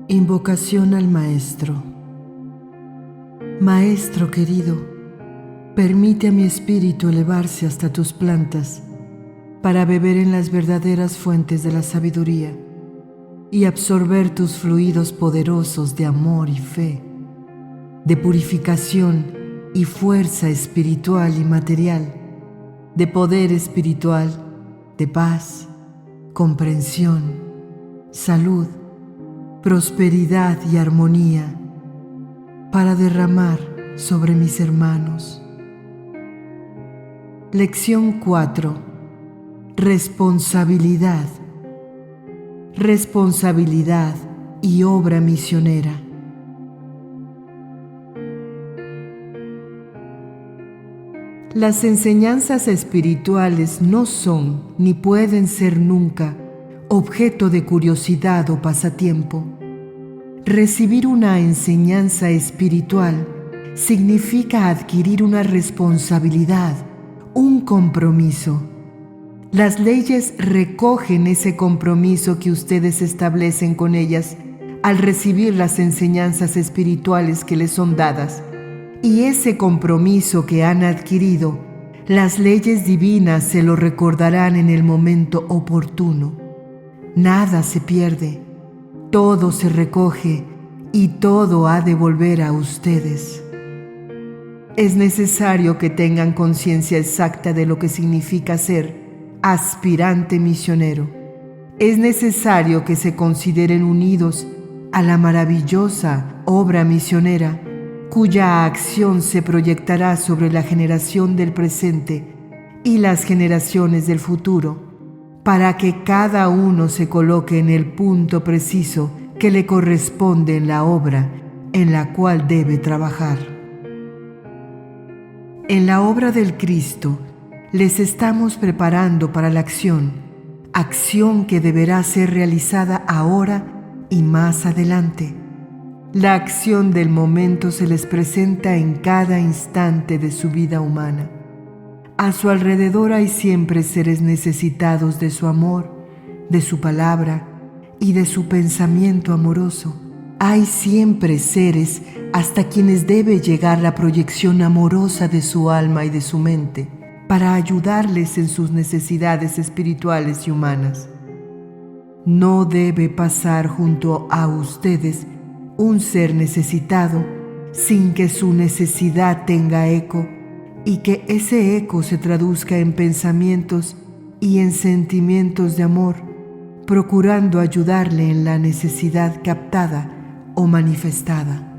Invocación al Maestro. Maestro querido, permite a mi espíritu elevarse hasta tus plantas para beber en las verdaderas fuentes de la sabiduría y absorber tus fluidos poderosos de amor y fe, de purificación y fuerza espiritual y material, de poder espiritual, de paz, comprensión, salud, prosperidad y armonía para derramar sobre mis hermanos. Lección 4. Responsabilidad. Responsabilidad y obra misionera. Las enseñanzas espirituales no son ni pueden ser nunca objeto de curiosidad o pasatiempo. Recibir una enseñanza espiritual significa adquirir una responsabilidad, un compromiso. Las leyes recogen ese compromiso que ustedes establecen con ellas al recibir las enseñanzas espirituales que les son dadas. Y ese compromiso que han adquirido, las leyes divinas se lo recordarán en el momento oportuno. Nada se pierde, todo se recoge y todo ha de volver a ustedes. Es necesario que tengan conciencia exacta de lo que significa ser aspirante misionero. Es necesario que se consideren unidos a la maravillosa obra misionera, cuya acción se proyectará sobre la generación del presente y las generaciones del futuro, para que cada uno se coloque en el punto preciso que le corresponde en la obra en la cual debe trabajar. En la obra del Cristo les estamos preparando para la acción que deberá ser realizada ahora y más adelante. La acción del momento se les presenta en cada instante de su vida humana. A su alrededor hay siempre seres necesitados de su amor, de su palabra y de su pensamiento amoroso. Hay siempre seres hasta quienes debe llegar la proyección amorosa de su alma y de su mente para ayudarles en sus necesidades espirituales y humanas. No debe pasar junto a ustedes un ser necesitado sin que su necesidad tenga eco y que ese eco se traduzca en pensamientos y en sentimientos de amor, procurando ayudarle en la necesidad captada o manifestada.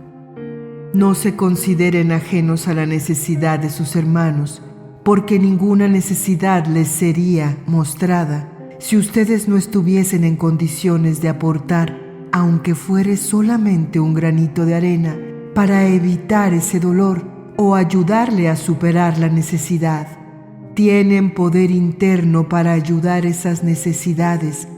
No se consideren ajenos a la necesidad de sus hermanos, porque ninguna necesidad les sería mostrada si ustedes no estuviesen en condiciones de aportar, aunque fuere solamente un granito de arena, para evitar ese dolor o ayudarle a superar la necesidad. Tienen poder interno para ayudar esas necesidades.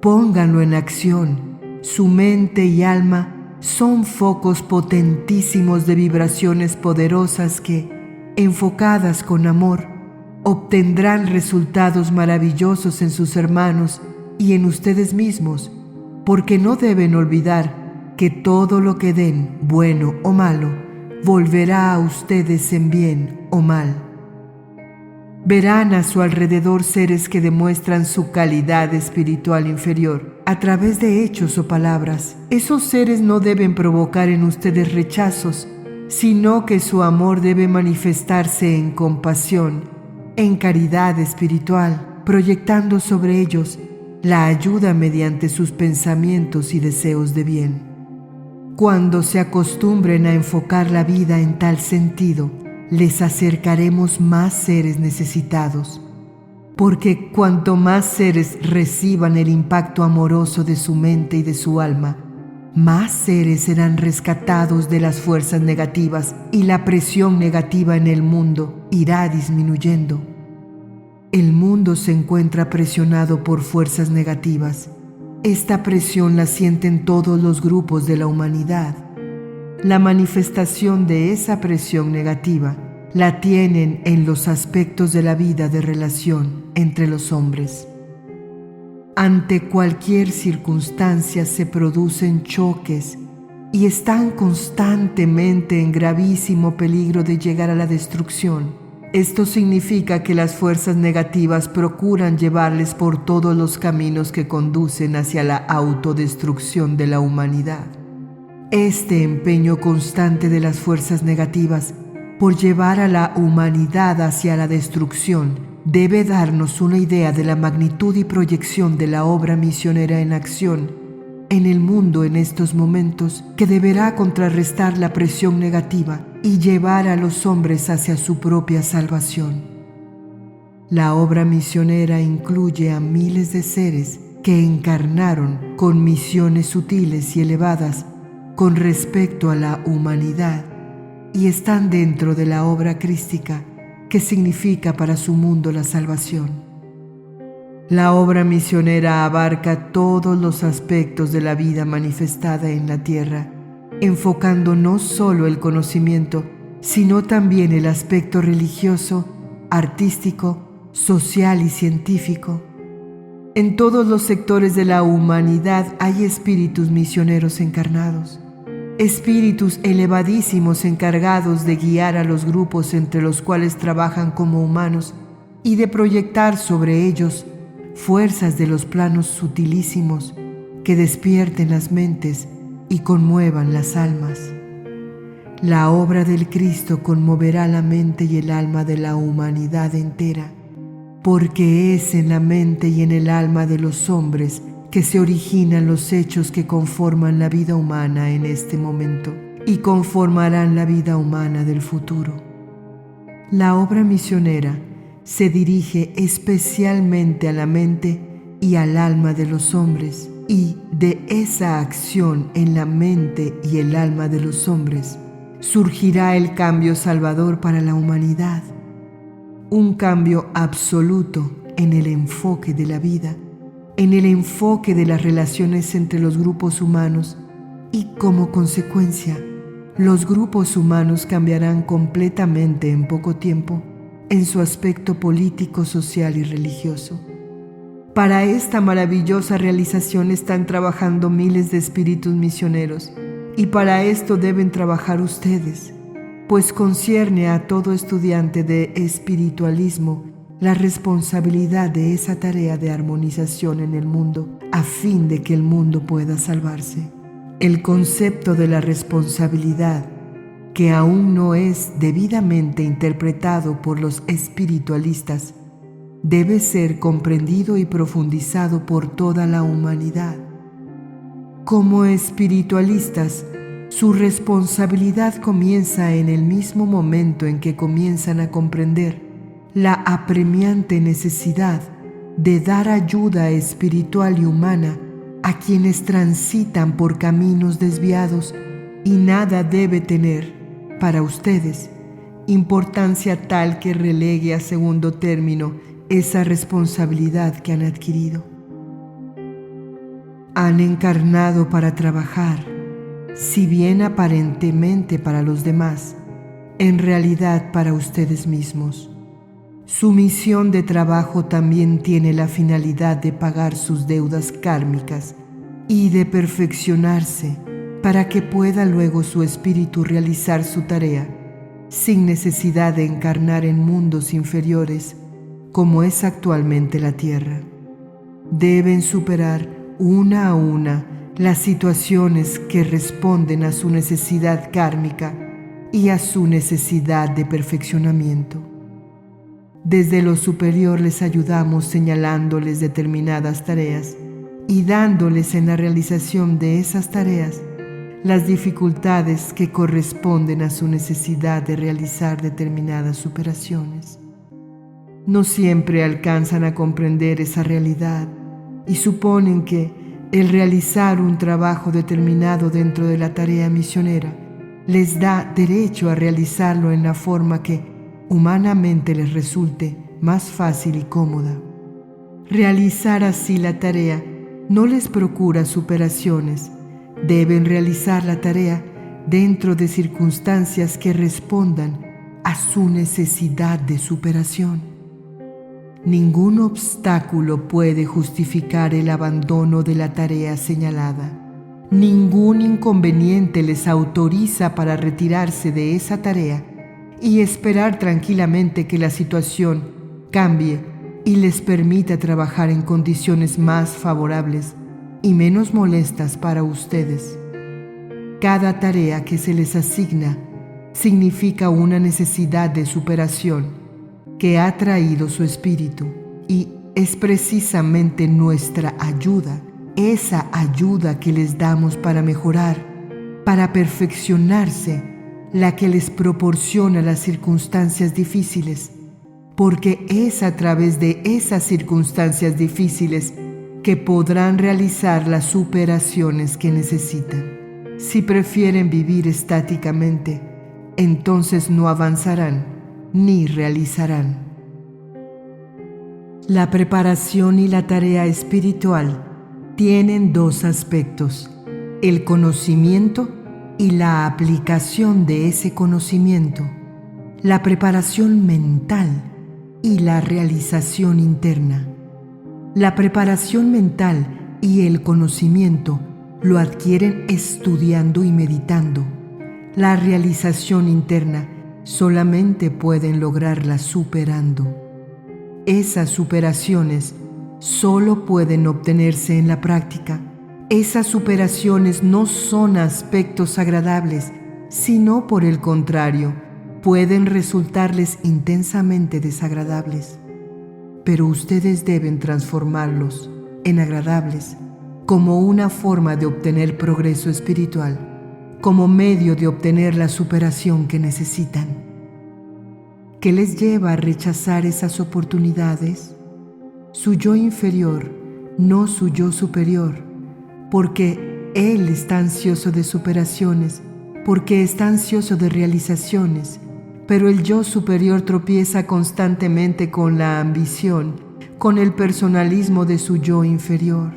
Pónganlo en acción. Su mente y alma son focos potentísimos de vibraciones poderosas que, enfocadas con amor, obtendrán resultados maravillosos en sus hermanos y en ustedes mismos, porque no deben olvidar que todo lo que den, bueno o malo, volverá a ustedes en bien o mal. Verán a su alrededor seres que demuestran su calidad espiritual inferior a través de hechos o palabras. Esos seres no deben provocar en ustedes rechazos, sino que su amor debe manifestarse en compasión, en caridad espiritual, proyectando sobre ellos la ayuda mediante sus pensamientos y deseos de bien. Cuando se acostumbren a enfocar la vida en tal sentido, les acercaremos más seres necesitados, porque cuanto más seres reciban el impacto amoroso de su mente y de su alma, más seres serán rescatados de las fuerzas negativas y la presión negativa en el mundo irá disminuyendo. El mundo se encuentra presionado por fuerzas negativas. Esta presión la sienten todos los grupos de la humanidad. La manifestación de esa presión negativa la tienen en los aspectos de la vida de relación entre los hombres. Ante cualquier circunstancia se producen choques y están constantemente en gravísimo peligro de llegar a la destrucción. Esto significa que las fuerzas negativas procuran llevarles por todos los caminos que conducen hacia la autodestrucción de la humanidad. Este empeño constante de las fuerzas negativas por llevar a la humanidad hacia la destrucción debe darnos una idea de la magnitud y proyección de la obra misionera en acción en el mundo en estos momentos, que deberá contrarrestar la presión negativa y llevar a los hombres hacia su propia salvación. La obra misionera incluye a miles de seres que encarnaron con misiones sutiles y elevadas con respecto a la humanidad y están dentro de la obra crística, que significa para su mundo la salvación. La obra misionera abarca todos los aspectos de la vida manifestada en la tierra, enfocando no solo el conocimiento, sino también el aspecto religioso, artístico, social y científico. En todos los sectores de la humanidad hay espíritus misioneros encarnados, espíritus elevadísimos encargados de guiar a los grupos entre los cuales trabajan como humanos y de proyectar sobre ellos fuerzas de los planos sutilísimos que despierten las mentes y conmuevan las almas. La obra del Cristo conmoverá la mente y el alma de la humanidad entera, porque es en la mente y en el alma de los hombres que se originan los hechos que conforman la vida humana en este momento y conformarán la vida humana del futuro. La obra misionera se dirige especialmente a la mente y al alma de los hombres, y de esa acción en la mente y el alma de los hombres surgirá el cambio salvador para la humanidad, un cambio absoluto en el enfoque de la vida, en el enfoque de las relaciones entre los grupos humanos, y como consecuencia, los grupos humanos cambiarán completamente en poco tiempo en su aspecto político, social y religioso. Para esta maravillosa realización están trabajando miles de espíritus misioneros, y para esto deben trabajar ustedes, pues concierne a todo estudiante de espiritualismo la responsabilidad de esa tarea de armonización en el mundo a fin de que el mundo pueda salvarse. El concepto de la responsabilidad, que aún no es debidamente interpretado por los espiritualistas, debe ser comprendido y profundizado por toda la humanidad. Como espiritualistas, su responsabilidad comienza en el mismo momento en que comienzan a comprender la apremiante necesidad de dar ayuda espiritual y humana a quienes transitan por caminos desviados, y nada debe tener, para ustedes, importancia tal que relegue a segundo término esa responsabilidad que han adquirido. Han encarnado para trabajar, si bien aparentemente para los demás, en realidad para ustedes mismos. Su misión de trabajo también tiene la finalidad de pagar sus deudas kármicas y de perfeccionarse para que pueda luego su espíritu realizar su tarea sin necesidad de encarnar en mundos inferiores como es actualmente la Tierra. Deben superar una a una las situaciones que responden a su necesidad kármica y a su necesidad de perfeccionamiento. Desde lo superior les ayudamos señalándoles determinadas tareas y dándoles en la realización de esas tareas las dificultades que corresponden a su necesidad de realizar determinadas superaciones. No siempre alcanzan a comprender esa realidad y suponen que el realizar un trabajo determinado dentro de la tarea misionera les da derecho a realizarlo en la forma que humanamente les resulte más fácil y cómoda. Realizar así la tarea no les procura superaciones. Deben realizar la tarea dentro de circunstancias que respondan a su necesidad de superación. Ningún obstáculo puede justificar el abandono de la tarea señalada. Ningún inconveniente les autoriza para retirarse de esa tarea y esperar tranquilamente que la situación cambie y les permita trabajar en condiciones más favorables y menos molestas para ustedes. Cada tarea que se les asigna significa una necesidad de superación que ha traído su espíritu, y es precisamente nuestra ayuda, esa ayuda que les damos para mejorar, para perfeccionarse, la que les proporciona las circunstancias difíciles, porque es a través de esas circunstancias difíciles que podrán realizar las superaciones que necesitan. Si prefieren vivir estáticamente, entonces no avanzarán ni realizarán. La preparación y la tarea espiritual tienen dos aspectos: el conocimiento y la aplicación de ese conocimiento, la preparación mental y la realización interna. La preparación mental y el conocimiento lo adquieren estudiando y meditando. La realización interna solamente pueden lograrla superando. Esas superaciones solo pueden obtenerse en la práctica. Esas superaciones no son aspectos agradables, sino por el contrario, pueden resultarles intensamente desagradables. Pero ustedes deben transformarlos en agradables, como una forma de obtener progreso espiritual, como medio de obtener la superación que necesitan. ¿Qué les lleva a rechazar esas oportunidades? Su yo inferior, no su yo superior, porque él está ansioso de superaciones, porque está ansioso de realizaciones, pero el yo superior tropieza constantemente con la ambición, con el personalismo de su yo inferior.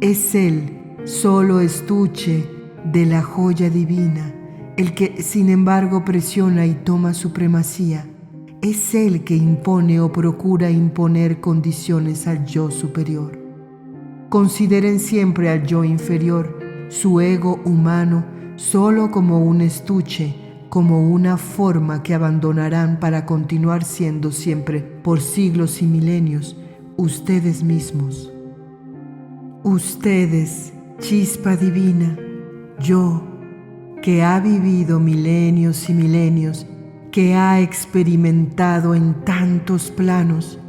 Es él, solo estuche de la joya divina, el que sin embargo presiona y toma supremacía. Es él que impone o procura imponer condiciones al yo superior. Consideren siempre al yo inferior, su ego humano, solo como un estuche, como una forma que abandonarán para continuar siendo siempre, por siglos y milenios, ustedes mismos. Ustedes, chispa divina, yo, que ha vivido milenios y milenios, que ha experimentado en tantos planos,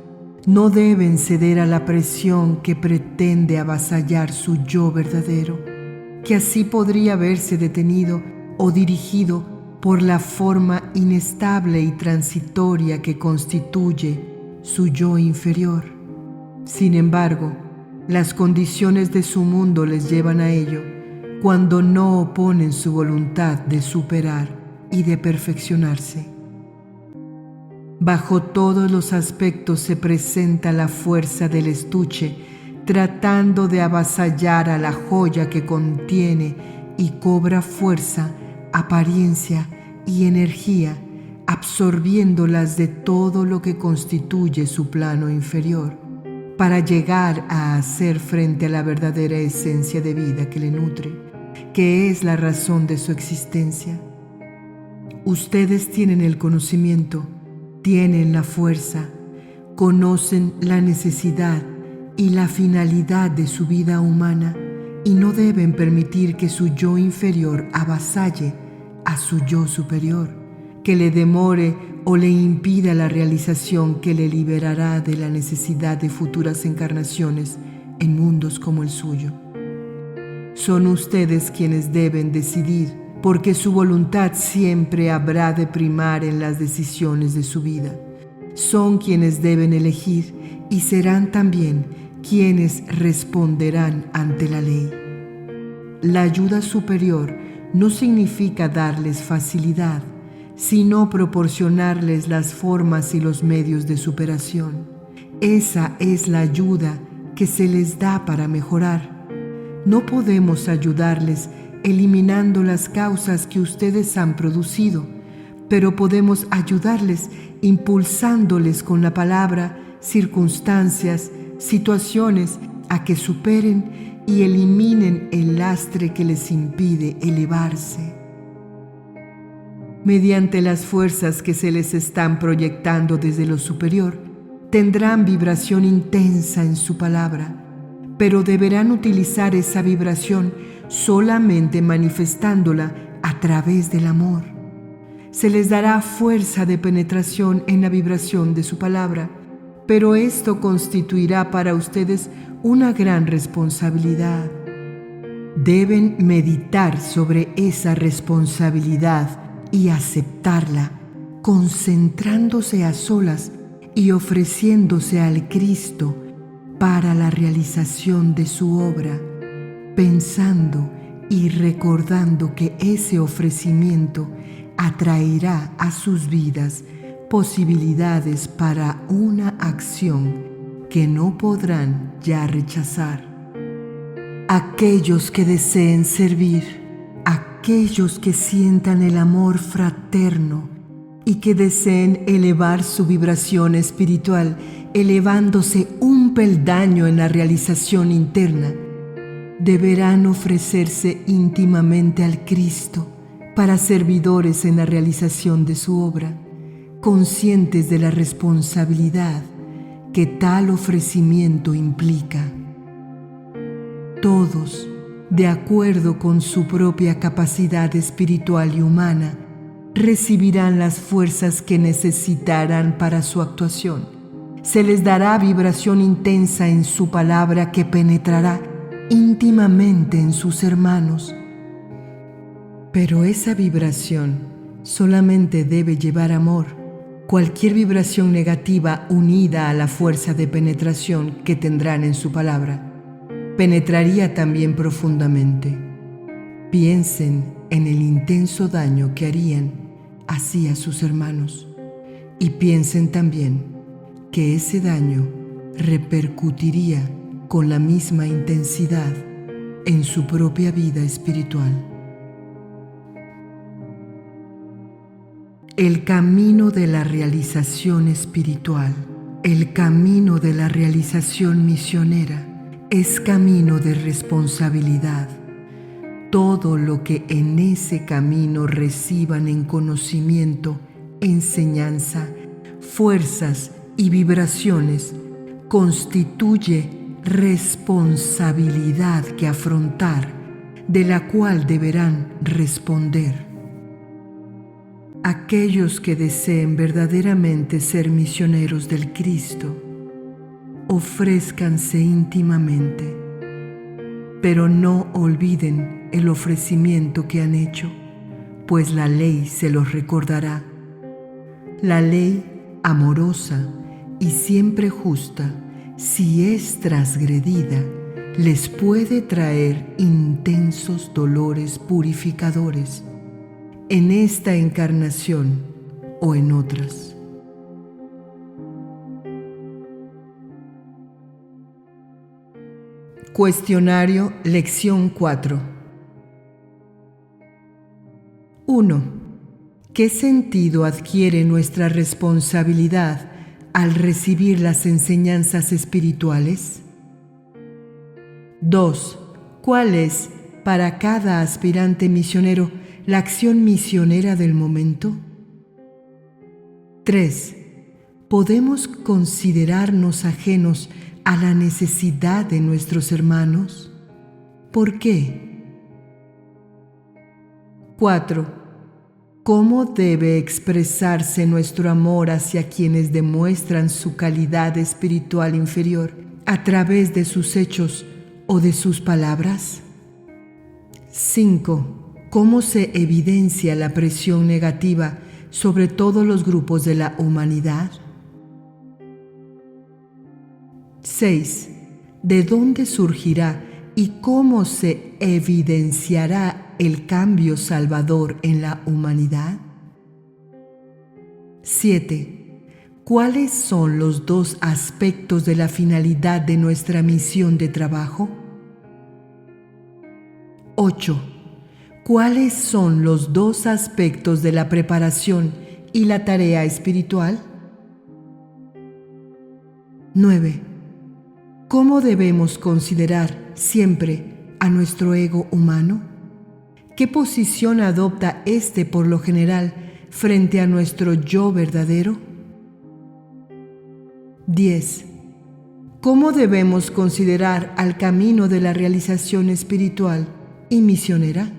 no deben ceder a la presión que pretende avasallar su yo verdadero, que así podría verse detenido o dirigido por la forma inestable y transitoria que constituye su yo inferior. Sin embargo, las condiciones de su mundo les llevan a ello cuando no oponen su voluntad de superar y de perfeccionarse. Bajo todos los aspectos se presenta la fuerza del estuche, tratando de avasallar a la joya que contiene y cobra fuerza, apariencia y energía, absorbiéndolas de todo lo que constituye su plano inferior, para llegar a hacer frente a la verdadera esencia de vida que le nutre, que es la razón de su existencia. Ustedes tienen el conocimiento, tienen la fuerza, conocen la necesidad y la finalidad de su vida humana y no deben permitir que su yo inferior avasalle a su yo superior, que le demore o le impida la realización que le liberará de la necesidad de futuras encarnaciones en mundos como el suyo. Son ustedes quienes deben decidir, porque su voluntad siempre habrá de primar en las decisiones de su vida. Son quienes deben elegir y serán también quienes responderán ante la ley. La ayuda superior no significa darles facilidad, sino proporcionarles las formas y los medios de superación. Esa es la ayuda que se les da para mejorar. No podemos ayudarles eliminando las causas que ustedes han producido, pero podemos ayudarles impulsándoles con la palabra, circunstancias, situaciones a que superen y eliminen el lastre que les impide elevarse. Mediante las fuerzas que se les están proyectando desde lo superior, tendrán vibración intensa en su palabra, pero deberán utilizar esa vibración solamente manifestándola a través del amor. Se les dará fuerza de penetración en la vibración de su palabra, pero esto constituirá para ustedes una gran responsabilidad. Deben meditar sobre esa responsabilidad y aceptarla, concentrándose a solas y ofreciéndose al Cristo para la realización de su obra, pensando y recordando que ese ofrecimiento atraerá a sus vidas posibilidades para una acción que no podrán ya rechazar. Aquellos que deseen servir, aquellos que sientan el amor fraterno y que deseen elevar su vibración espiritual, elevándose un peldaño en la realización interna, deberán ofrecerse íntimamente al Cristo para servidores en la realización de su obra, conscientes de la responsabilidad que tal ofrecimiento implica. Todos, de acuerdo con su propia capacidad espiritual y humana, recibirán las fuerzas que necesitarán para su actuación. Se les dará vibración intensa en su palabra que penetrará íntimamente en sus hermanos. Pero esa vibración solamente debe llevar amor. Cualquier vibración negativa unida a la fuerza de penetración que tendrán en su palabra penetraría también profundamente. Piensen en el intenso daño que harían así a sus hermanos y piensen también que ese daño repercutiría con la misma intensidad en su propia vida espiritual. El camino de la realización espiritual, el camino de la realización misionera, es camino de responsabilidad. Todo lo que en ese camino reciban en conocimiento, enseñanza, fuerzas y vibraciones constituye responsabilidad que afrontar, de la cual deberán responder. Aquellos que deseen verdaderamente ser misioneros del Cristo, ofrézcanse íntimamente, pero no olviden el ofrecimiento que han hecho, pues la ley se los recordará. La ley amorosa y siempre justa, si es transgredida, les puede traer intensos dolores purificadores en esta encarnación o en otras. Cuestionario Lección 4. 1. ¿Qué sentido adquiere nuestra responsabilidad al recibir las enseñanzas espirituales? 2. ¿Cuál es, para cada aspirante misionero, la acción misionera del momento? 3. ¿Podemos considerarnos ajenos a la necesidad de nuestros hermanos? ¿Por qué? 4. ¿Cómo debe expresarse nuestro amor hacia quienes demuestran su calidad espiritual inferior a través de sus hechos o de sus palabras? 5. ¿Cómo se evidencia la presión negativa sobre todos los grupos de la humanidad? 6. ¿De dónde surgirá y cómo se evidenciará el cambio salvador en la humanidad? 7. ¿Cuáles son los dos aspectos de la finalidad de nuestra misión de trabajo? 8. ¿Cuáles son los dos aspectos de la preparación y la tarea espiritual? 9. ¿Cómo debemos considerar siempre a nuestro ego humano? ¿Qué posición adopta éste por lo general frente a nuestro yo verdadero? 10. ¿Cómo debemos considerar al camino de la realización espiritual y misionera?